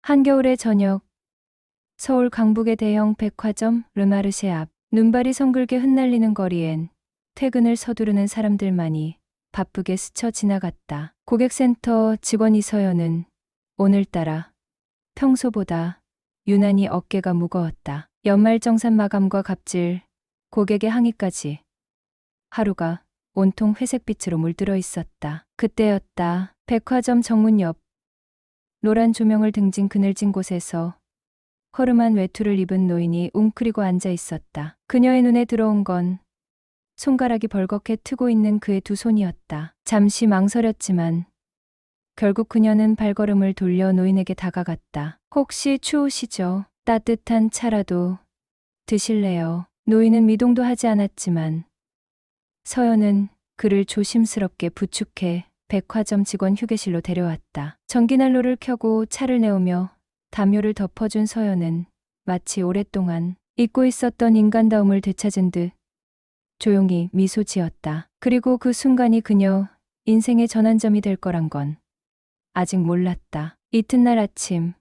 한겨울의 저녁, 서울 강북의 대형 백화점 르마르쉐 앞, 눈발이 성글게 흩날리는 거리엔 퇴근을 서두르는 사람들만이 바쁘게 스쳐 지나갔다. 고객센터 직원 이서연은 오늘따라 평소보다 유난히 어깨가 무거웠다. 연말정산 마감과 갑질, 고객의 항의까지 하루가 온통 회색빛으로 물들어 있었다. 그때였다. 백화점 정문 옆 노란 조명을 등진 그늘진 곳에서 허름한 외투를 입은 노인이 웅크리고 앉아 있었다. 그녀의 눈에 들어온 건 손가락이 벌겋게 트고 있는 그의 두 손이었다. 잠시 망설였지만 결국 그녀는 발걸음을 돌려 노인에게 다가갔다. 혹시 추우시죠? 따뜻한 차라도 드실래요? 노인은 미동도 하지 않았지만 서연은 그를 조심스럽게 부축해 백화점 직원 휴게실로 데려왔다. 전기난로를 켜고 차를 내오며 담요를 덮어준 서연은 마치 오랫동안 잊고 있었던 인간다움을 되찾은 듯 조용히 미소 지었다. 그리고 그 순간이 그녀 인생의 전환점이 될 거란 건 아직 몰랐다. 이튿날 아침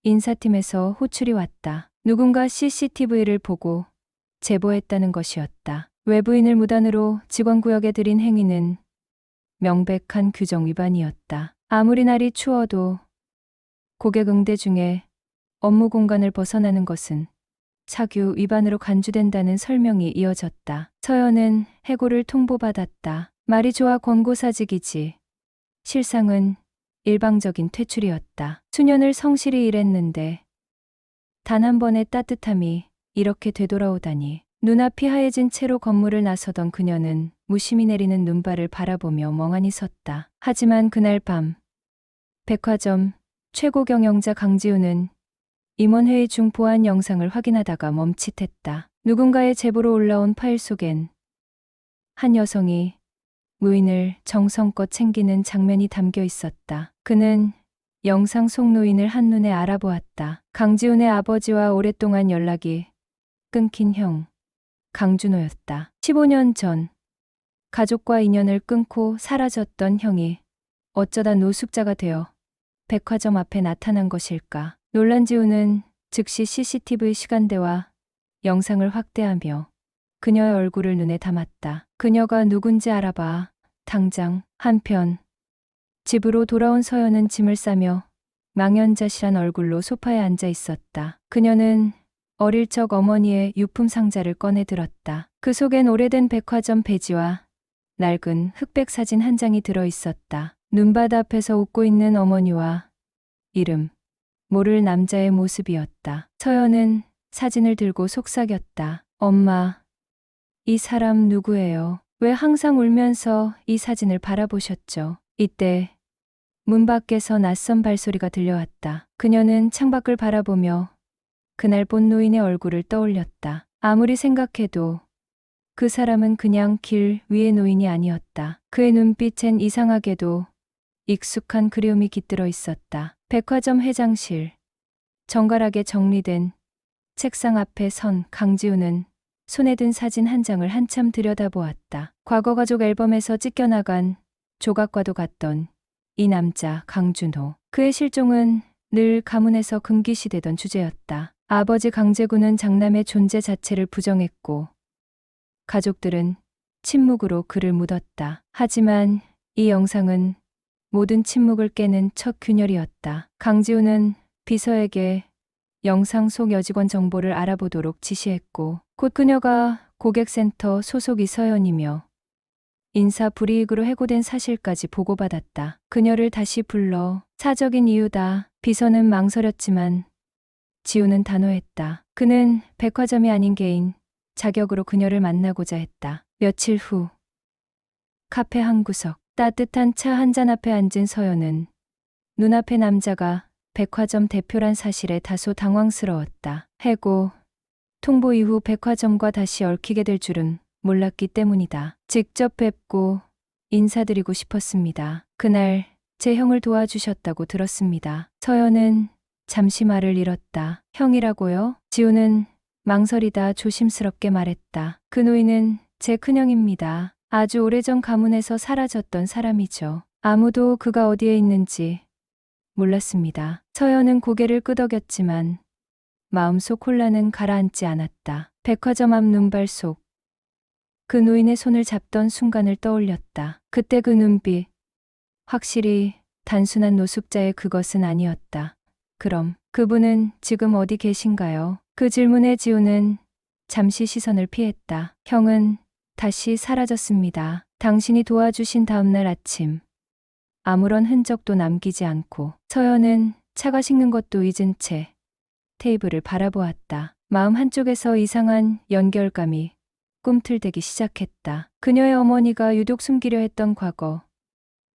인사팀에서 호출이 왔다. 누군가 CCTV를 보고 제보했다는 것이었다. 외부인을 무단으로 직원구역에 들인 행위는 명백한 규정 위반이었다. 아무리 날이 추워도 고객 응대 중에 업무 공간을 벗어나는 것은 차규 위반으로 간주된다는 설명이 이어졌다. 서연은 해고를 통보받았다. 말이 좋아 권고사직이지. 실상은 일방적인 퇴출이었다. 수년을 성실히 일했는데 단 한 번의 따뜻함이 이렇게 되돌아오다니. 눈앞이 하얘진 채로 건물을 나서던 그녀는 무심히 내리는 눈발을 바라보며 멍하니 섰다. 하지만 그날 밤 백화점 최고 경영자 강지우는 임원회의 중 보안 영상을 확인하다가 멈칫했다. 누군가의 제보로 올라온 파일 속엔 한 여성이 노인을 정성껏 챙기는 장면이 담겨 있었다. 그는 영상 속 노인을 한눈에 알아보았다. 강지훈의 아버지와 오랫동안 연락이 끊긴 형 강준호였다. 15년 전 가족과 인연을 끊고 사라졌던 형이 어쩌다 노숙자가 되어 백화점 앞에 나타난 것일까. 놀란 지우는 즉시 CCTV 시간대와 영상을 확대하며 그녀의 얼굴을 눈에 담았다. 그녀가 누군지 알아봐. 당장. 한편 집으로 돌아온 서연은 짐을 싸며 망연자실한 얼굴로 소파에 앉아 있었다. 그녀는 어릴 적 어머니의 유품 상자를 꺼내 들었다. 그 속엔 오래된 백화점 배지와 낡은 흑백 사진 한 장이 들어 있었다. 눈바다 앞에서 웃고 있는 어머니와 이름 모를 남자의 모습이었다. 서연은 사진을 들고 속삭였다. 엄마, 이 사람 누구예요? 왜 항상 울면서 이 사진을 바라보셨죠? 이때 문 밖에서 낯선 발소리가 들려왔다. 그녀는 창밖을 바라보며 그날 본 노인의 얼굴을 떠올렸다. 아무리 생각해도 그 사람은 그냥 길 위의 노인이 아니었다. 그의 눈빛엔 이상하게도 익숙한 그리움이 깃들어 있었다. 백화점 회장실. 정갈하게 정리된 책상 앞에 선 강지우는 손에 든 사진 한 장을 한참 들여다보았다. 과거 가족 앨범에서 찢겨나간 조각과도 같던 이 남자 강준호. 그의 실종은 늘 가문에서 금기시되던 주제였다. 아버지 강재군은 장남의 존재 자체를 부정했고 가족들은 침묵으로 그를 묻었다. 하지만 이 영상은 모든 침묵을 깨는 첫 균열이었다. 강지우는 비서에게 영상 속 여직원 정보를 알아보도록 지시했고 곧 그녀가 고객센터 소속 이서연이며 인사 불이익으로 해고된 사실까지 보고받았다. 그녀를 다시 불러 사적인 이유다. 비서는 망설였지만 지우는 단호했다. 그는 백화점이 아닌 개인 자격으로 그녀를 만나고자 했다. 며칠 후 카페 한 구석. 따뜻한 차 한 잔 앞에 앉은 서연은 눈앞의 남자가 백화점 대표란 사실에 다소 당황스러웠다. 해고, 통보 이후 백화점과 다시 얽히게 될 줄은 몰랐기 때문이다. 직접 뵙고 인사드리고 싶었습니다. 그날 제 형을 도와주셨다고 들었습니다. 서연은 잠시 말을 잃었다. 형이라고요? 지우는 망설이다 조심스럽게 말했다. 그 노인은 제 큰형입니다. 아주 오래전 가문에서 사라졌던 사람이죠. 아무도 그가 어디에 있는지 몰랐습니다. 서연은 고개를 끄덕였지만 마음속 혼란은 가라앉지 않았다. 백화점 앞 눈발 속 그 노인의 손을 잡던 순간을 떠올렸다. 그때 그 눈빛, 확실히 단순한 노숙자의 그것은 아니었다. 그럼 그분은 지금 어디 계신가요? 그 질문에 지우는 잠시 시선을 피했다. 형은 다시 사라졌습니다. 당신이 도와주신 다음날 아침 아무런 흔적도 남기지 않고 서연은 차가 식는 것도 잊은 채 테이블을 바라보았다. 마음 한쪽에서 이상한 연결감이 꿈틀대기 시작했다. 그녀의 어머니가 유독 숨기려 했던 과거,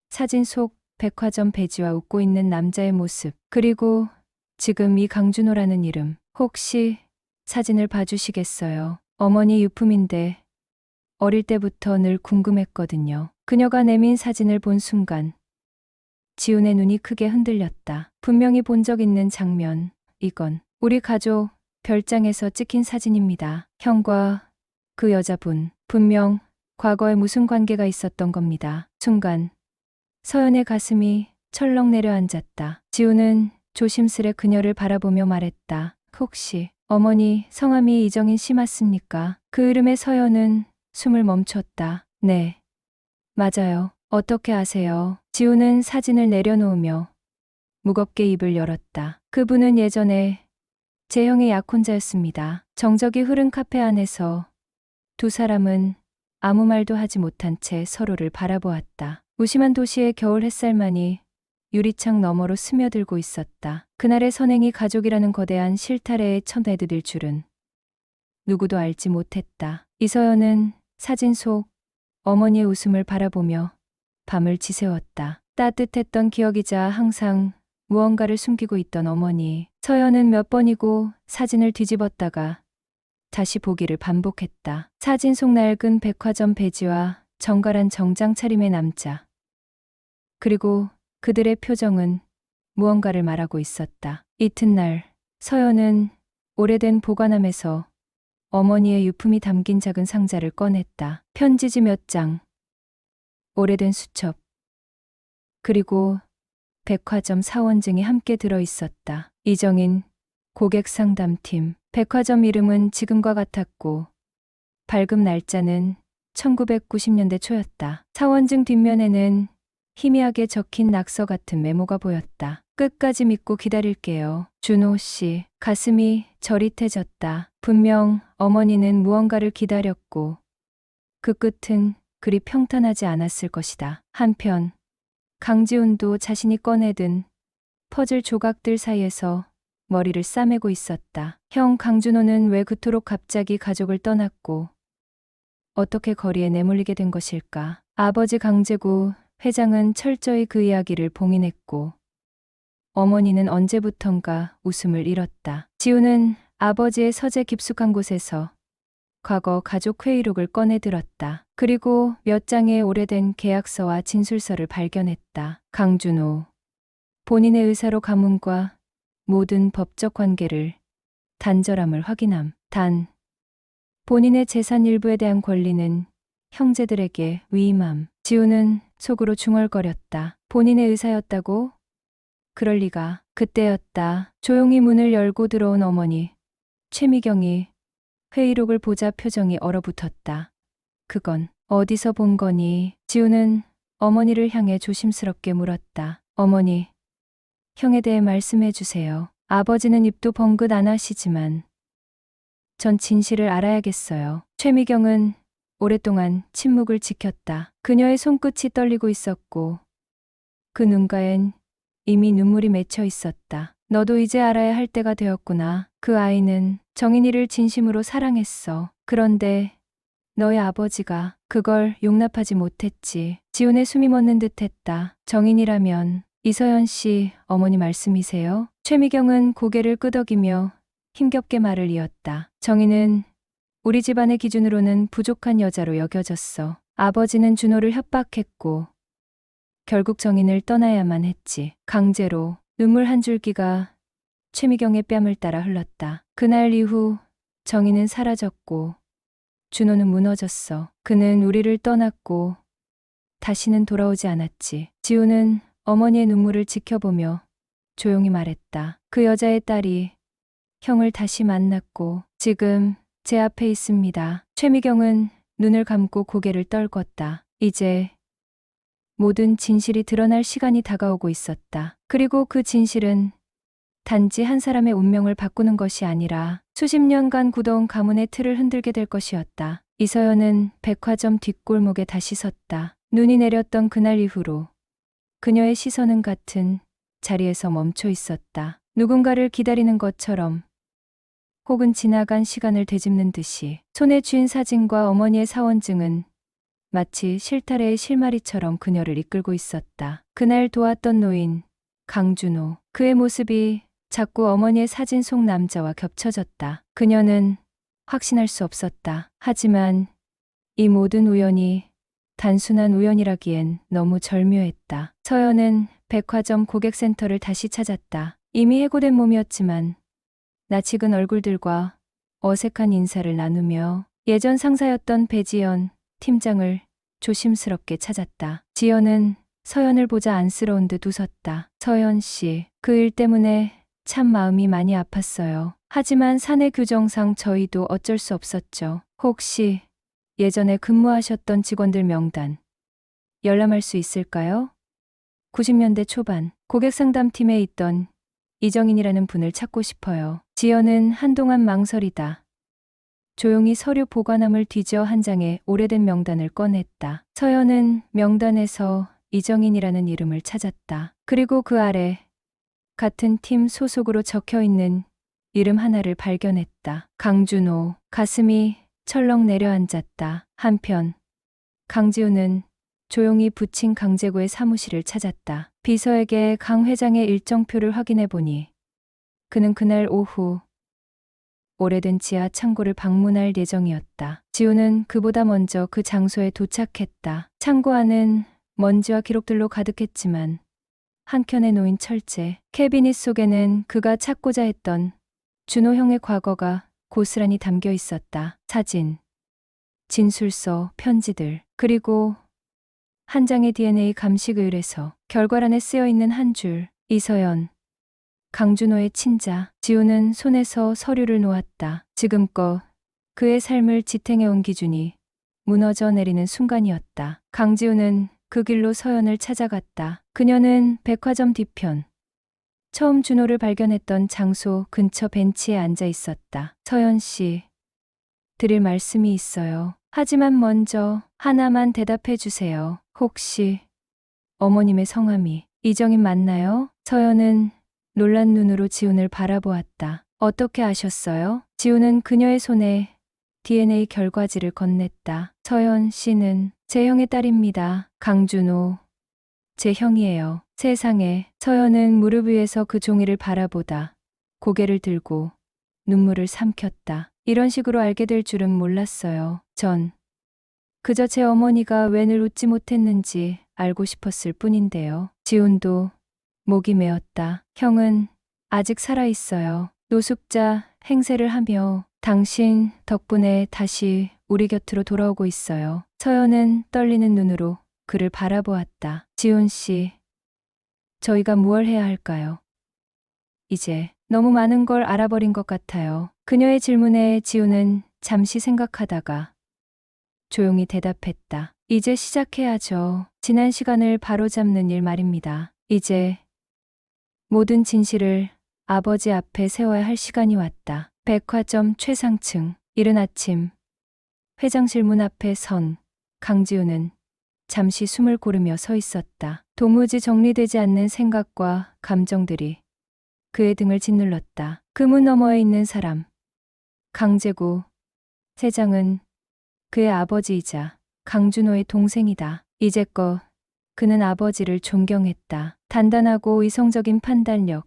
사진 속 백화점 배지와 웃고 있는 남자의 모습, 그리고 지금 이 강준호라는 이름. 혹시 사진을 봐주시겠어요? 어머니 유품인데 어릴 때부터 늘 궁금했거든요. 그녀가 내민 사진을 본 순간 지훈의 눈이 크게 흔들렸다. 분명히 본 적 있는 장면. 이건 우리 가족 별장에서 찍힌 사진입니다. 형과 그 여자분, 분명 과거에 무슨 관계가 있었던 겁니다. 순간 서연의 가슴이 철렁 내려앉았다. 지훈은 조심스레 그녀를 바라보며 말했다. 혹시 어머니 성함이 이정인 씨 맞습니까? 그 이름에 서연은 숨을 멈췄다. 네, 맞아요. 어떻게 아세요? 지훈은 사진을 내려놓으며 무겁게 입을 열었다. 그분은 예전에 제 형의 약혼자였습니다. 정적이 흐른 카페 안에서 두 사람은 아무 말도 하지 못한 채 서로를 바라보았다. 무심한 도시의 겨울 햇살만이 유리창 너머로 스며들고 있었다. 그날의 선행이 가족이라는 거대한 실타래에 쳐내드릴 줄은 누구도 알지 못했다. 이서연은 사진 속 어머니의 웃음을 바라보며 밤을 지새웠다. 따뜻했던 기억이자 항상 무언가를 숨기고 있던 어머니. 서연은 몇 번이고 사진을 뒤집었다가 다시 보기를 반복했다. 사진 속 낡은 백화점 배지와 정갈한 정장 차림의 남자. 그리고 그들의 표정은 무언가를 말하고 있었다. 이튿날 서연은 오래된 보관함에서 어머니의 유품이 담긴 작은 상자를 꺼냈다. 편지지 몇 장, 오래된 수첩, 그리고 백화점 사원증이 함께 들어 있었다. 이정인 고객상담팀. 백화점 이름은 지금과 같았고 발급 날짜는 1990년대 초였다. 사원증 뒷면에는 희미하게 적힌 낙서 같은 메모가 보였다. 끝까지 믿고 기다릴게요. 준호 씨. 가슴이 저릿해졌다. 분명 어머니는 무언가를 기다렸고 그 끝은 그리 평탄하지 않았을 것이다. 한편 강지훈도 자신이 꺼내든 퍼즐 조각들 사이에서 머리를 싸매고 있었다. 형 강준호는 왜 그토록 갑자기 가족을 떠났고 어떻게 거리에 내몰리게 된 것일까? 아버지 강재구 회장은 철저히 그 이야기를 봉인했고 어머니는 언제부턴가 웃음을 잃었다. 지우는 아버지의 서재 깊숙한 곳에서 과거 가족 회의록을 꺼내 들었다. 그리고 몇 장의 오래된 계약서와 진술서를 발견했다. 강준호. 본인의 의사로 가문과 모든 법적 관계를 단절함을 확인함. 단, 본인의 재산 일부에 대한 권리는 형제들에게 위임함. 지우는 속으로 중얼거렸다. 본인의 의사였다고? 그럴 리가. 그때였다. 조용히 문을 열고 들어온 어머니. 최미경이 회의록을 보자 표정이 얼어붙었다. 그건 어디서 본 거니? 지우는 어머니를 향해 조심스럽게 물었다. 어머니, 형에 대해 말씀해 주세요. 아버지는 입도 벙긋 안 하시지만 전 진실을 알아야겠어요. 최미경은 오랫동안 침묵을 지켰다. 그녀의 손끝이 떨리고 있었고 그 눈가엔 이미 눈물이 맺혀 있었다. 너도 이제 알아야 할 때가 되었구나. 그 아이는 정인이를 진심으로 사랑했어. 그런데 너의 아버지가 그걸 용납하지 못했지. 지훈의 숨이 멎는 듯했다. 정인이라면 이서연 씨 어머니 말씀이세요? 최미경은 고개를 끄덕이며 힘겹게 말을 이었다. 정인은 우리 집안의 기준으로는 부족한 여자로 여겨졌어. 아버지는 준호를 협박했고 결국 정인을 떠나야만 했지. 강제로. 눈물 한 줄기가 최미경의 뺨을 따라 흘렀다. 그날 이후 정인은 사라졌고 준호는 무너졌어. 그는 우리를 떠났고 다시는 돌아오지 않았지. 지우는 어머니의 눈물을 지켜보며 조용히 말했다. 그 여자의 딸이 형을 다시 만났고 지금 제 앞에 있습니다. 최미경은 눈을 감고 고개를 떨궜다. 이제 모든 진실이 드러날 시간이 다가오고 있었다. 그리고 그 진실은 단지 한 사람의 운명을 바꾸는 것이 아니라 수십 년간 굳어온 가문의 틀을 흔들게 될 것이었다. 이서연은 백화점 뒷골목에 다시 섰다. 눈이 내렸던 그날 이후로 그녀의 시선은 같은 자리에서 멈춰 있었다. 누군가를 기다리는 것처럼 혹은 지나간 시간을 되짚는 듯이 손에 쥔 사진과 어머니의 사원증은 마치 실타래의 실마리처럼 그녀를 이끌고 있었다. 그날 도왔던 노인 강준호. 그의 모습이 자꾸 어머니의 사진 속 남자와 겹쳐졌다. 그녀는 확신할 수 없었다. 하지만 이 모든 우연이 단순한 우연이라기엔 너무 절묘했다. 서연은 백화점 고객센터를 다시 찾았다. 이미 해고된 몸이었지만 낯익은 얼굴들과 어색한 인사를 나누며 예전 상사였던 배지연 팀장을 조심스럽게 찾았다. 지연은 서연을 보자 안쓰러운 듯 웃었다. 서연 씨, 그 일 때문에 참 마음이 많이 아팠어요. 하지만 사내 규정상 저희도 어쩔 수 없었죠. 혹시 예전에 근무하셨던 직원들 명단 열람할 수 있을까요? 90년대 초반 고객상담팀에 있던 이정인이라는 분을 찾고 싶어요. 지연은 한동안 망설이다 조용히 서류 보관함을 뒤져 한 장의 오래된 명단을 꺼냈다. 서연은 명단에서 이정인이라는 이름을 찾았다. 그리고 그 아래 같은 팀 소속으로 적혀 있는 이름 하나를 발견했다. 강준호. 가슴이 철렁 내려앉았다. 한편 강지우는 조용히 부친 강재구의 사무실을 찾았다. 비서에게 강 회장의 일정표를 확인해 보니 그는 그날 오후 오래된 지하 창고를 방문할 예정이었다. 지우는 그보다 먼저 그 장소에 도착했다. 창고 안은 먼지와 기록들로 가득했지만 한켠에 놓인 철제 캐비닛 속에는 그가 찾고자 했던 준호 형의 과거가 고스란히 담겨 있었다. 사진, 진술서, 편지들, 그리고 한 장의 DNA 감식 의뢰서, 결과란에 쓰여 있는 한 줄, 이서연, 강준호의 친자. 지우는 손에서 서류를 놓았다. 지금껏 그의 삶을 지탱해온 기준이 무너져 내리는 순간이었다. 강지우는 그 길로 서연을 찾아갔다. 그녀는 백화점 뒤편, 처음 준호를 발견했던 장소 근처 벤치에 앉아 있었다. 서연 씨, 드릴 말씀이 있어요. 하지만 먼저 하나만 대답해 주세요. 혹시 어머님의 성함이 이정인 맞나요? 서연은 놀란 눈으로 지훈을 바라보았다. 어떻게 아셨어요? 지훈은 그녀의 손에 DNA 결과지를 건넸다. 서연 씨는 제 형의 딸입니다. 강준호, 제 형이에요. 세상에. 서연은 무릎 위에서 그 종이를 바라보다 고개를 들고 눈물을 삼켰다. 이런 식으로 알게 될 줄은 몰랐어요. 전 그저 제 어머니가 왜 늘 웃지 못했는지 알고 싶었을 뿐인데요. 지훈도 목이 메었다. 형은 아직 살아있어요. 노숙자 행세를 하며 당신 덕분에 다시 우리 곁으로 돌아오고 있어요. 서연은 떨리는 눈으로 그를 바라보았다. 지훈 씨, 저희가 무얼 해야 할까요? 이제 너무 많은 걸 알아버린 것 같아요. 그녀의 질문에 지훈은 잠시 생각하다가 조용히 대답했다. 이제 시작해야죠. 지난 시간을 바로잡는 일 말입니다. 이제 모든 진실을 아버지 앞에 세워야 할 시간이 왔다. 백화점 최상층. 이른 아침 회장실 문 앞에 선 강지우는 잠시 숨을 고르며 서 있었다. 도무지 정리되지 않는 생각과 감정들이 그의 등을 짓눌렀다. 그 문 너머에 있는 사람. 강재구 세장은 그의 아버지이자 강준호의 동생이다. 이제껏 그는 아버지를 존경했다. 단단하고 이성적인 판단력,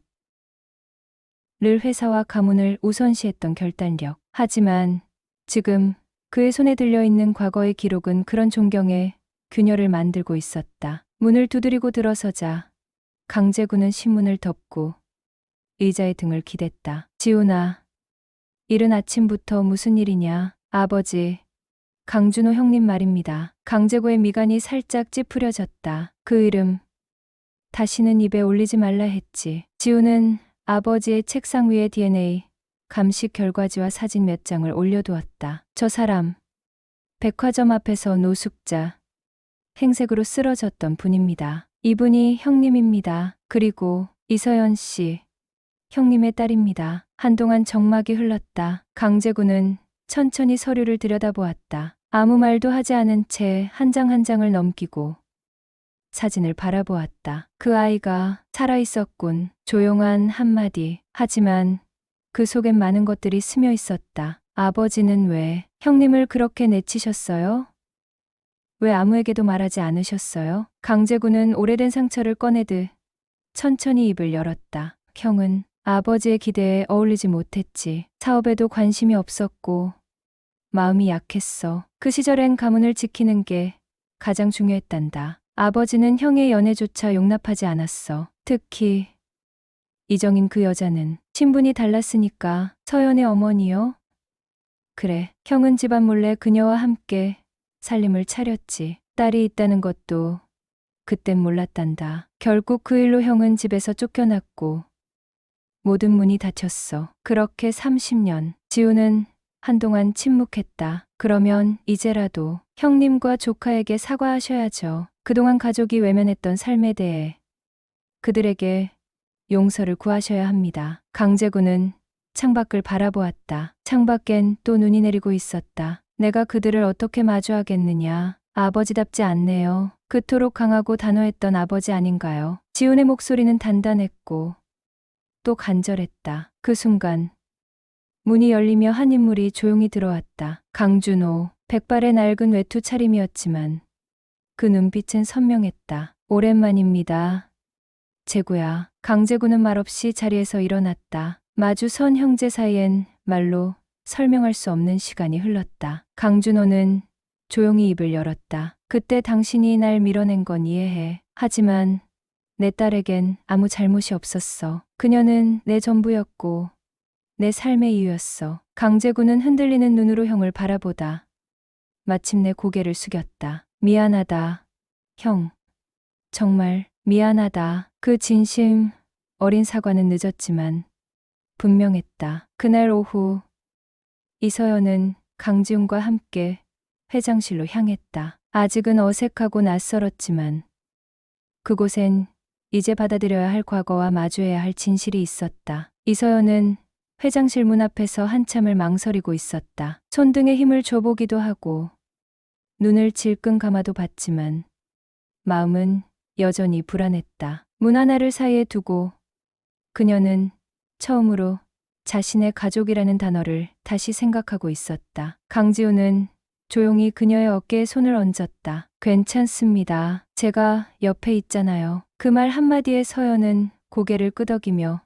늘 회사와 가문을 우선시했던 결단력. 하지만 지금 그의 손에 들려있는 과거의 기록은 그런 존경에 균열을 만들고 있었다. 문을 두드리고 들어서자 강재구는 신문을 덮고 의자의 등을 기댔다. 지훈아, 이른 아침부터 무슨 일이냐? 아버지, 강준호 형님 말입니다. 강재구의 미간이 살짝 찌푸려졌다. 그 이름 다시는 입에 올리지 말라 했지. 지우는 아버지의 책상 위에 DNA, 감식 결과지와 사진 몇 장을 올려두었다. 저 사람, 백화점 앞에서 노숙자, 행색으로 쓰러졌던 분입니다. 이분이 형님입니다. 그리고 이서연 씨, 형님의 딸입니다. 한동안 정막이 흘렀다. 강제구는 천천히 서류를 들여다보았다. 아무 말도 하지 않은 채 한 장 한 장을 넘기고 사진을 바라보았다. 그 아이가 살아있었군. 조용한 한마디. 하지만 그 속엔 많은 것들이 스며 있었다. 아버지는 왜 형님을 그렇게 내치셨어요? 왜 아무에게도 말하지 않으셨어요? 강제구는 오래된 상처를 꺼내듯 천천히 입을 열었다. 형은 아버지의 기대에 어울리지 못했지. 사업에도 관심이 없었고 마음이 약했어. 그 시절엔 가문을 지키는 게 가장 중요했단다. 아버지는 형의 연애조차 용납하지 않았어. 특히 이정인 그 여자는 신분이 달랐으니까. 서연의 어머니요? 그래, 형은 집안 몰래 그녀와 함께 살림을 차렸지. 딸이 있다는 것도 그땐 몰랐단다. 결국 그 일로 형은 집에서 쫓겨났고 모든 문이 닫혔어. 그렇게 30년. 지우는 한동안 침묵했다. 그러면 이제라도 형님과 조카에게 사과하셔야죠. 그동안 가족이 외면했던 삶에 대해 그들에게 용서를 구하셔야 합니다. 강제구는 창밖을 바라보았다. 창밖엔 또 눈이 내리고 있었다. 내가 그들을 어떻게 마주하겠느냐. 아버지답지 않네요. 그토록 강하고 단호했던 아버지 아닌가요? 지훈의 목소리는 단단했고 또 간절했다. 그 순간 문이 열리며 한 인물이 조용히 들어왔다. 강준호. 백발의 낡은 외투 차림이었지만 그 눈빛은 선명했다. 오랜만입니다. 제구야. 강제구는 말없이 자리에서 일어났다. 마주 선 형제 사이엔 말로 설명할 수 없는 시간이 흘렀다. 강준호는 조용히 입을 열었다. 그때 당신이 날 밀어낸 건 이해해. 하지만 내 딸에겐 아무 잘못이 없었어. 그녀는 내 전부였고 내 삶의 이유였어. 강제구는 흔들리는 눈으로 형을 바라보다 마침내 고개를 숙였다. 미안하다. 형. 정말 미안하다. 그 진심 어린 사과는 늦었지만 분명했다. 그날 오후 이서연은 강지훈과 함께 회장실로 향했다. 아직은 어색하고 낯설었지만 그곳엔 이제 받아들여야 할 과거와 마주해야 할 진실이 있었다. 이서연은 회장실 문 앞에서 한참을 망설이고 있었다. 손등에 힘을 줘보기도 하고 눈을 질끈 감아도 봤지만 마음은 여전히 불안했다. 문 하나를 사이에 두고 그녀는 처음으로 자신의 가족이라는 단어를 다시 생각하고 있었다. 강지우는 조용히 그녀의 어깨에 손을 얹었다. 괜찮습니다. 제가 옆에 있잖아요. 그 말 한마디에 서연은 고개를 끄덕이며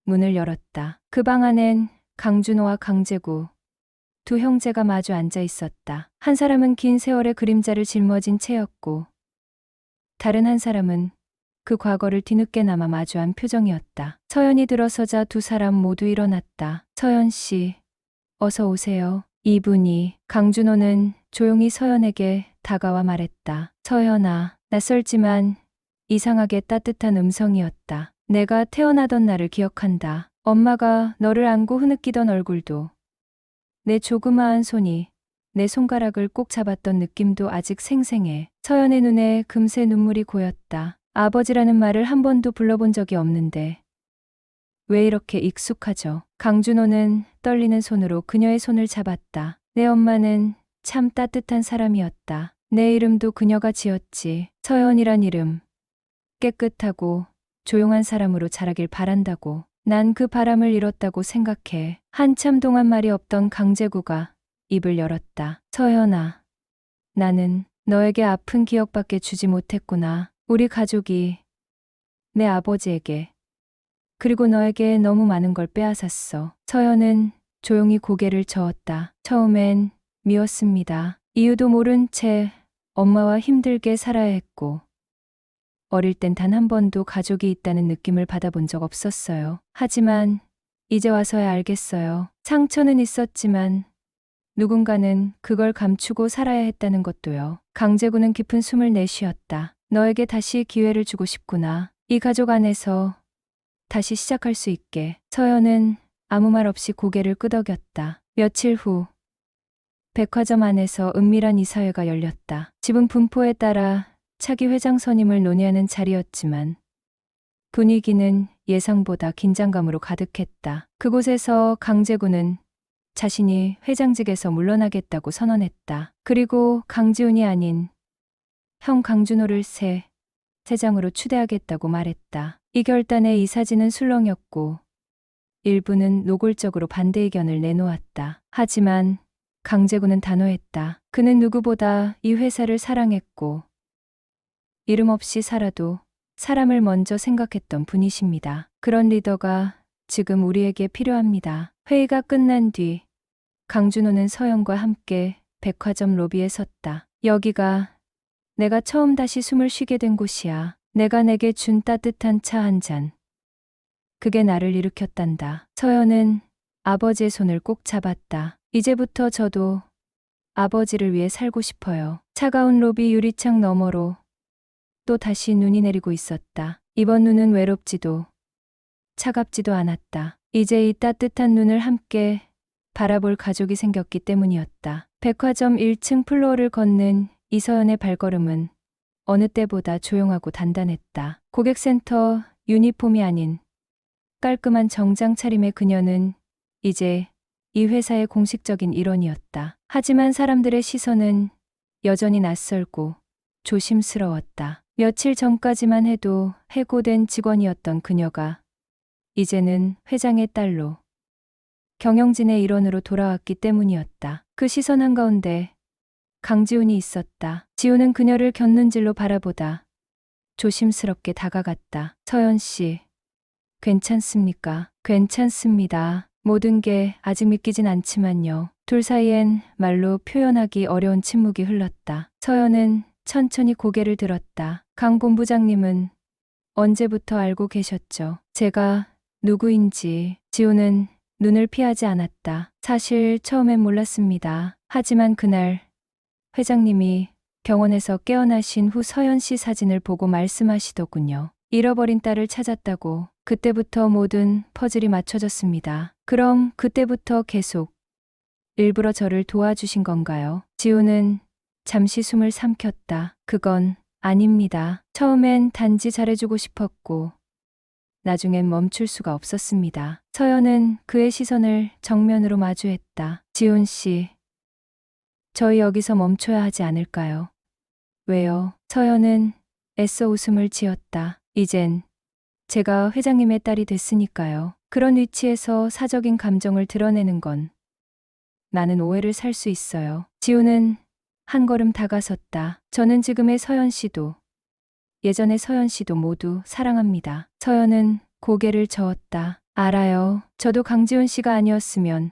문을 열었다. 그 방 안엔 강준호와 강제구, 두 형제가 마주 앉아 있었다. 한 사람은 긴 세월의 그림자를 짊어진 채였고 다른 한 사람은 그 과거를 뒤늦게나마 마주한 표정이었다. 서연이 들어서자 두 사람 모두 일어났다. 서연 씨, 어서 오세요. 이분이. 강준호는 조용히 서연에게 다가와 말했다. 서연아. 낯설지만 이상하게 따뜻한 음성이었다. 내가 태어나던 날을 기억한다. 엄마가 너를 안고 흐느끼던 얼굴도, 내 조그마한 손이 내 손가락을 꼭 잡았던 느낌도 아직 생생해. 서연의 눈에 금세 눈물이 고였다. 아버지라는 말을 한 번도 불러본 적이 없는데 왜 이렇게 익숙하죠? 강준호는 떨리는 손으로 그녀의 손을 잡았다. 내 엄마는 참 따뜻한 사람이었다. 내 이름도 그녀가 지었지. 서연이란 이름. 깨끗하고 조용한 사람으로 자라길 바란다고. 난 그 바람을 이뤘다고 생각해. 한참 동안 말이 없던 강제구가 입을 열었다. 서연아. 나는 너에게 아픈 기억밖에 주지 못했구나. 우리 가족이 내 아버지에게 그리고 너에게 너무 많은 걸 빼앗았어. 서연은 조용히 고개를 저었다. 처음엔 미웠습니다. 이유도 모른 채 엄마와 힘들게 살아야 했고 어릴 땐 단 한 번도 가족이 있다는 느낌을 받아본 적 없었어요. 하지만 이제 와서야 알겠어요. 상처는 있었지만 누군가는 그걸 감추고 살아야 했다는 것도요. 강제구는 깊은 숨을 내쉬었다. 너에게 다시 기회를 주고 싶구나. 이 가족 안에서 다시 시작할 수 있게. 서연은 아무 말 없이 고개를 끄덕였다. 며칠 후 백화점 안에서 은밀한 이사회가 열렸다. 지분 분포에 따라 차기 회장 선임을 논의하는 자리였지만 분위기는 예상보다 긴장감으로 가득했다. 그곳에서 강재구는 자신이 회장직에서 물러나겠다고 선언했다. 그리고 강지훈이 아닌 형 강준호를 새 회장으로 추대하겠다고 말했다. 이 결단에 이사진은 술렁였고 일부는 노골적으로 반대 의견을 내놓았다. 하지만 강재구는 단호했다. 그는 누구보다 이 회사를 사랑했고 이름 없이 살아도 사람을 먼저 생각했던 분이십니다. 그런 리더가 지금 우리에게 필요합니다. 회의가 끝난 뒤 강준호는 서영과 함께 백화점 로비에 섰다. 여기가 내가 처음 다시 숨을 쉬게 된 곳이야. 내가 내게 준 따뜻한 차 한 잔. 그게 나를 일으켰단다. 서연은 아버지의 손을 꼭 잡았다. 이제부터 저도 아버지를 위해 살고 싶어요. 차가운 로비 유리창 너머로 또 다시 눈이 내리고 있었다. 이번 눈은 외롭지도 차갑지도 않았다. 이제 이 따뜻한 눈을 함께 바라볼 가족이 생겼기 때문이었다. 백화점 1층 플로어를 걷는 이서연의 발걸음은 어느 때보다 조용하고 단단했다. 고객센터 유니폼이 아닌 깔끔한 정장 차림의 그녀는 이제 이 회사의 공식적인 일원이었다. 하지만 사람들의 시선은 여전히 낯설고 조심스러웠다. 며칠 전까지만 해도 해고된 직원이었던 그녀가 이제는 회장의 딸로 경영진의 일원으로 돌아왔기 때문이었다. 그 시선 한가운데 강지훈이 있었다. 지훈은 그녀를 곁눈질로 바라보다 조심스럽게 다가갔다. 서연 씨, 괜찮습니까? 괜찮습니다. 모든 게 아직 믿기진 않지만요. 둘 사이엔 말로 표현하기 어려운 침묵이 흘렀다. 서연은 천천히 고개를 들었다. 강 본부장님은 언제부터 알고 계셨죠? 제가 누구인지. 지훈은 눈을 피하지 않았다. 사실 처음엔 몰랐습니다. 하지만 그날 회장님이 병원에서 깨어나신 후 서연 씨 사진을 보고 말씀하시더군요. 잃어버린 딸을 찾았다고. 그때부터 모든 퍼즐이 맞춰졌습니다. 그럼 그때부터 계속 일부러 저를 도와주신 건가요? 지훈은 잠시 숨을 삼켰다. 그건 아닙니다. 처음엔 단지 잘해주고 싶었고 나중엔 멈출 수가 없었습니다. 서연은 그의 시선을 정면으로 마주했다. 지훈 씨, 저희 여기서 멈춰야 하지 않을까요? 왜요? 서연은 애써 웃음을 지었다. 이젠 제가 회장님의 딸이 됐으니까요. 그런 위치에서 사적인 감정을 드러내는 건 나는 오해를 살 수 있어요. 지훈은 한 걸음 다가섰다. 저는 지금의 서연 씨도 예전의 서연 씨도 모두 사랑합니다. 서연은 고개를 저었다. 알아요. 저도 강지훈 씨가 아니었으면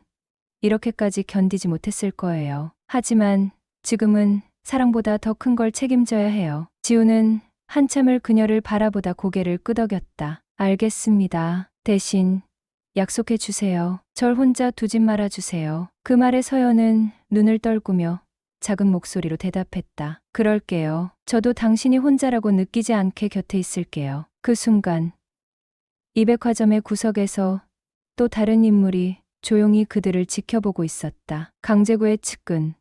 이렇게까지 견디지 못했을 거예요. 하지만 지금은 사랑보다 더 큰 걸 책임져야 해요. 지훈은 한참을 그녀를 바라보다 고개를 끄덕였다. 알겠습니다. 대신 약속해 주세요. 절 혼자 두지 말아 주세요. 그 말에 서연은 눈을 떨구며 작은 목소리로 대답했다. 그럴게요. 저도 당신이 혼자라고 느끼지 않게 곁에 있을게요. 그 순간 이 백화점의 구석에서 또 다른 인물이 조용히 그들을 지켜보고 있었다. 강재구의 측근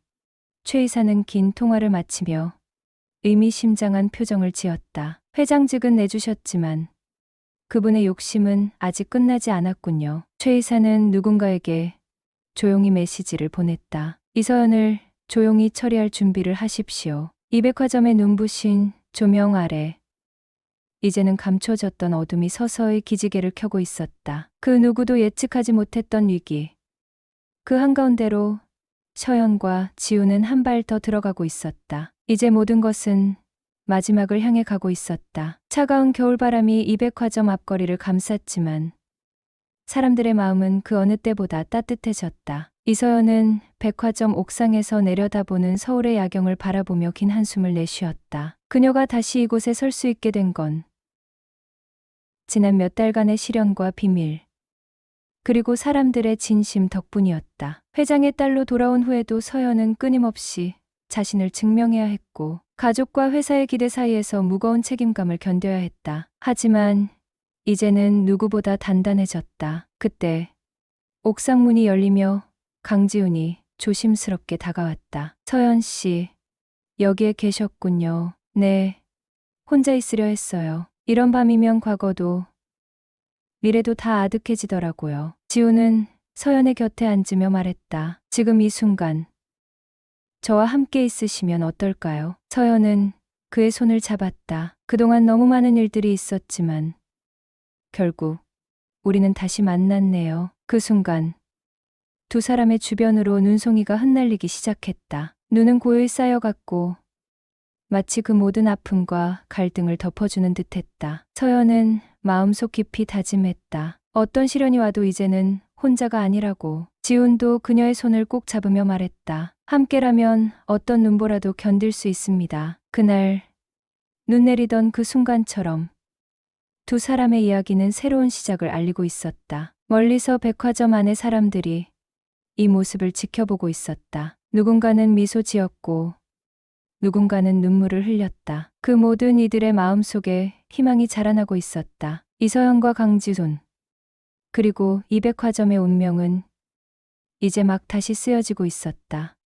최 이사는 긴 통화를 마치며 의미심장한 표정을 지었다. 회장직은 내주셨지만 그분의 욕심은 아직 끝나지 않았군요. 최 이사는 누군가에게 조용히 메시지를 보냈다. 이서연을 조용히 처리할 준비를 하십시오. 이 백화점의 눈부신 조명 아래 이제는 감춰졌던 어둠이 서서히 기지개를 켜고 있었다. 그 누구도 예측하지 못했던 위기. 그 한가운데로 서연과 지우는 한 발 더 들어가고 있었다. 이제 모든 것은 마지막을 향해 가고 있었다. 차가운 겨울바람이 이 백화점 앞거리를 감쌌지만 사람들의 마음은 그 어느 때보다 따뜻해졌다. 이서연은 백화점 옥상에서 내려다보는 서울의 야경을 바라보며 긴 한숨을 내쉬었다. 그녀가 다시 이곳에 설 수 있게 된 건 지난 몇 달간의 시련과 비밀, 그리고 사람들의 진심 덕분이었다. 회장의 딸로 돌아온 후에도 서연은 끊임없이 자신을 증명해야 했고 가족과 회사의 기대 사이에서 무거운 책임감을 견뎌야 했다. 하지만 이제는 누구보다 단단해졌다. 그때 옥상 문이 열리며 강지훈이 조심스럽게 다가왔다. 서연 씨, 여기에 계셨군요. 네, 혼자 있으려 했어요. 이런 밤이면 과거도 미래도 다 아득해지더라고요. 지훈은 서연의 곁에 앉으며 말했다. 지금 이 순간 저와 함께 있으시면 어떨까요? 서연은 그의 손을 잡았다. 그동안 너무 많은 일들이 있었지만 결국 우리는 다시 만났네요. 그 순간 두 사람의 주변으로 눈송이가 흩날리기 시작했다. 눈은 고요히 쌓여갔고 마치 그 모든 아픔과 갈등을 덮어주는 듯했다. 서연은 마음속 깊이 다짐했다. 어떤 시련이 와도 이제는 혼자가 아니라고. 지훈도 그녀의 손을 꼭 잡으며 말했다. 함께라면 어떤 눈보라도 견딜 수 있습니다. 그날 눈 내리던 그 순간처럼 두 사람의 이야기는 새로운 시작을 알리고 있었다. 멀리서 백화점 안의 사람들이 이 모습을 지켜보고 있었다. 누군가는 미소 지었고 누군가는 눈물을 흘렸다. 그 모든 이들의 마음속에 희망이 자라나고 있었다. 이서연과 강지훈, 그리고 이 백화점의 운명은 이제 막 다시 쓰여지고 있었다.